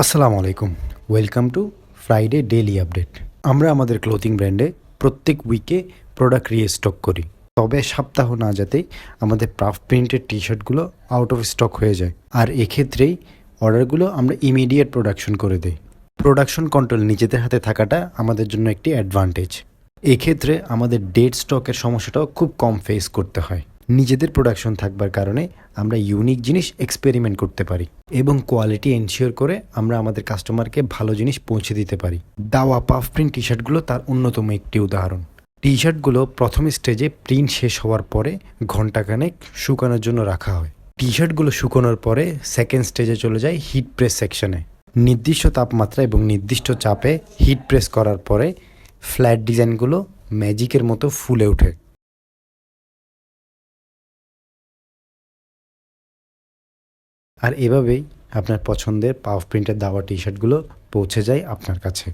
আসসালামু আলাইকুম। Welcome to Friday daily update. আমরা আমাদের ক্লোথিং ব্র্যান্ডে প্রত্যেক উইকে প্রোডাক্ট রিস্টক করি। তবে সপ্তাহ না যেতেই আমাদের পাফ প্রিন্টের টি শার্টগুলো আউট অফ স্টক হয়ে যায়। আর এক্ষেত্রেই অর্ডারগুলো আমরা ইমিডিয়েট প্রোডাকশন করে দিই। প্রোডাকশন কন্ট্রোল নিজেদের হাতে থাকাটা আমাদের জন্য একটি অ্যাডভান্টেজ। এক্ষেত্রে আমাদের ডেড স্টকের সমস্যাটাও খুব কম ফেস করতে হয়। নিজেদের প্রোডাকশন থাকবার কারণে আমরা ইউনিক জিনিস এক্সপেরিমেন্ট করতে পারি এবং কোয়ালিটি এনশিওর করে আমরা আমাদের কাস্টমারকে ভালো জিনিস পৌঁছে দিতে পারি। দাওয়া পাফ প্রিন্ট টি শার্টগুলো তার অন্যতম একটি উদাহরণ। টি শার্টগুলো প্রথম স্টেজে প্রিন্ট শেষ হওয়ার পরে ঘন্টাখানেক শুকানোর জন্য রাখা হয়। টি শার্টগুলো শুকানোর পরে সেকেন্ড স্টেজে চলে যায় হিট প্রেস সেকশনে। নির্দিষ্ট তাপমাত্রা এবং নির্দিষ্ট চাপে হিট প্রেস করার পরে ফ্ল্যাট ডিজাইনগুলো ম্যাজিকের মতো ফুলে ওঠে। আর এভাবেই আপনার পছন্দের পাফ প্রিন্টের দাওয়া টি শার্টগুলো পৌঁছে যায় আপনার কাছে।